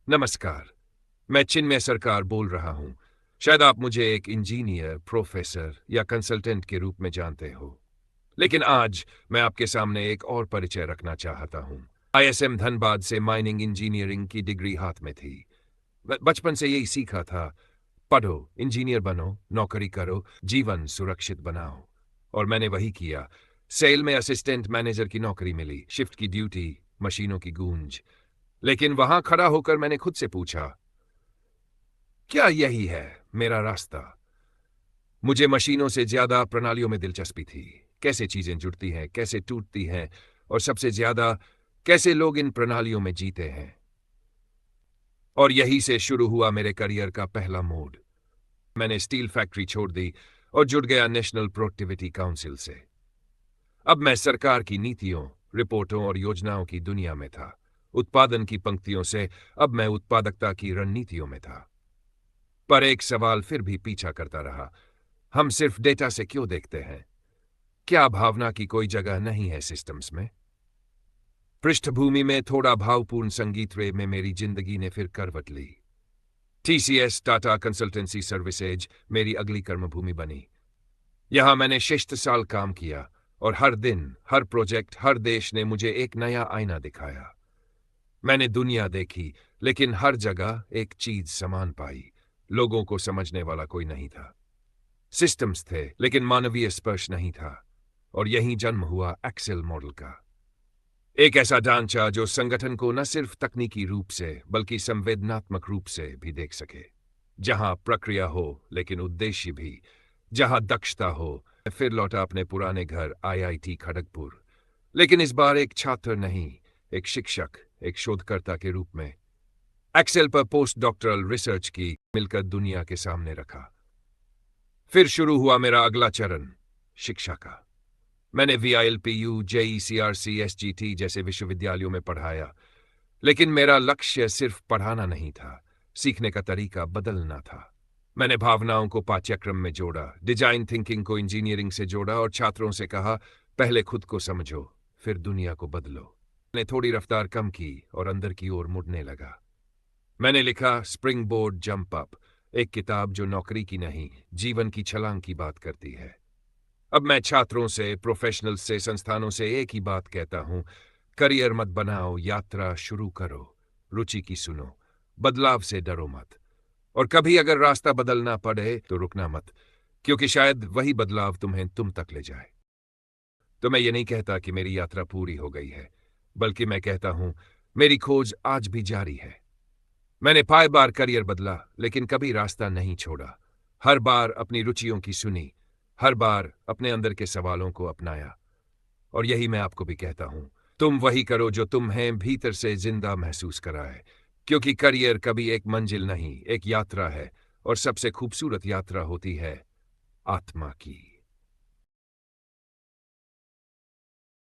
नमस्कार। मैं चिन्मय सरकार बोल रहा हूं। शायद आप मुझे एक इंजीनियर, प्रोफेसर या कंसल्टेंट के रूप में जानते हो, लेकिन आज मैं आपके सामने एक और परिचय रखना चाहता हूं। आईएसएम धनबाद से माइनिंग इंजीनियरिंग की डिग्री हाथ में थी। बचपन से यही सीखा था, पढ़ो, इंजीनियर बनो, नौकरी करो, जीवन सुरक्षित बनाओ। और मैंने वही किया। सेल में असिस्टेंट मैनेजर की नौकरी मिली, शिफ्ट की ड्यूटी, मशीनों की गूंज। लेकिन वहां खड़ा होकर मैंने खुद से पूछा, क्या यही है मेरा रास्ता? मुझे मशीनों से ज्यादा प्रणालियों में दिलचस्पी थी। कैसे चीजें जुड़ती हैं, कैसे टूटती हैं, और सबसे ज्यादा कैसे लोग इन प्रणालियों में जीते हैं। और यही से शुरू हुआ मेरे करियर का पहला मोड़। मैंने स्टील फैक्ट्री छोड़ दी और जुड़ गया नेशनल प्रोडक्टिविटी काउंसिल से। अब मैं सरकार की नीतियों, रिपोर्टों और योजनाओं की दुनिया में था। उत्पादन की पंक्तियों से अब मैं उत्पादकता की रणनीतियों में था। पर एक सवाल फिर भी पीछा करता रहा। हम सिर्फ डेटा से क्यों देखते हैं? क्या भावना की कोई जगह नहीं है सिस्टम्स में? पृष्ठभूमि में थोड़ा भावपूर्ण संगीत रे में मेरी जिंदगी ने फिर करवट ली। टीसीएस, टाटा कंसल्टेंसी सर्विसेज मेरी अगली कर्मभूमि बनी। यहां मैंने शिष्ट साल काम किया और हर दिन, हर प्रोजेक्ट, हर देश ने मुझे एक नया आईना दिखाया। मैंने दुनिया देखी, लेकिन हर जगह एक चीज समान पाई। लोगों को समझने वाला कोई नहीं था। सिस्टम्स थे, लेकिन मानवीय स्पर्श नहीं था। और यहीं जन्म हुआ एक्सेल मॉडल का। एक ऐसा ढांचा जो संगठन को न सिर्फ तकनीकी रूप से बल्कि संवेदनात्मक रूप से भी देख सके। जहां प्रक्रिया हो लेकिन उद्देश्य भी, जहां दक्षता हो। मैं फिर लौटा अपने पुराने घर आईआईटी खड़गपुर, लेकिन इस बार एक छात्र नहीं, एक शिक्षक, एक शोधकर्ता के रूप में। एक्सेल पर पोस्ट डॉक्टरल रिसर्च की मिलकर दुनिया के सामने रखा। फिर शुरू हुआ मेरा अगला चरण, शिक्षा का। मैंने वीआईएलपीयू, जेईसीआरसी, एसजीटी जैसे विश्वविद्यालयों में पढ़ाया, लेकिन मेरा लक्ष्य सिर्फ पढ़ाना नहीं था, सीखने का तरीका बदलना था। मैंने भावनाओं को पाठ्यक्रम में जोड़ा, डिजाइन थिंकिंग को इंजीनियरिंग से जोड़ा और छात्रों से कहा, पहले खुद को समझो, फिर दुनिया को बदलो। मैंने थोड़ी रफ्तार कम की और अंदर की ओर मुड़ने लगा। मैंने लिखा स्प्रिंग बोर्ड जंप अप, एक किताब जो नौकरी की नहीं, जीवन की छलांग की बात करती है। अब मैं छात्रों से, प्रोफेशनल्स से, संस्थानों से एक ही बात कहता हूं, करियर मत बनाओ, यात्रा शुरू करो। रुचि की सुनो, बदलाव से डरो मत। और कभी अगर रास्ता बदलना पड़े तो रुकना मत, क्योंकि शायद वही बदलाव तुम्हें तुम तक ले जाए। तो मैं ये नहीं कहता कि मेरी यात्रा पूरी हो गई है, बल्कि मैं कहता हूं, मेरी खोज आज भी जारी है। मैंने पाए बार करियर बदला, लेकिन कभी रास्ता नहीं छोड़ा। हर बार अपनी रुचियों की सुनी, हर बार अपने अंदर के सवालों को अपनाया। और यही मैं आपको भी कहता हूं, तुम वही करो जो तुम्हें भीतर से जिंदा महसूस कराए। क्योंकि करियर कभी एक मंजिल नहीं, एक यात्रा है। और सबसे खूबसूरत यात्रा होती है आत्मा की।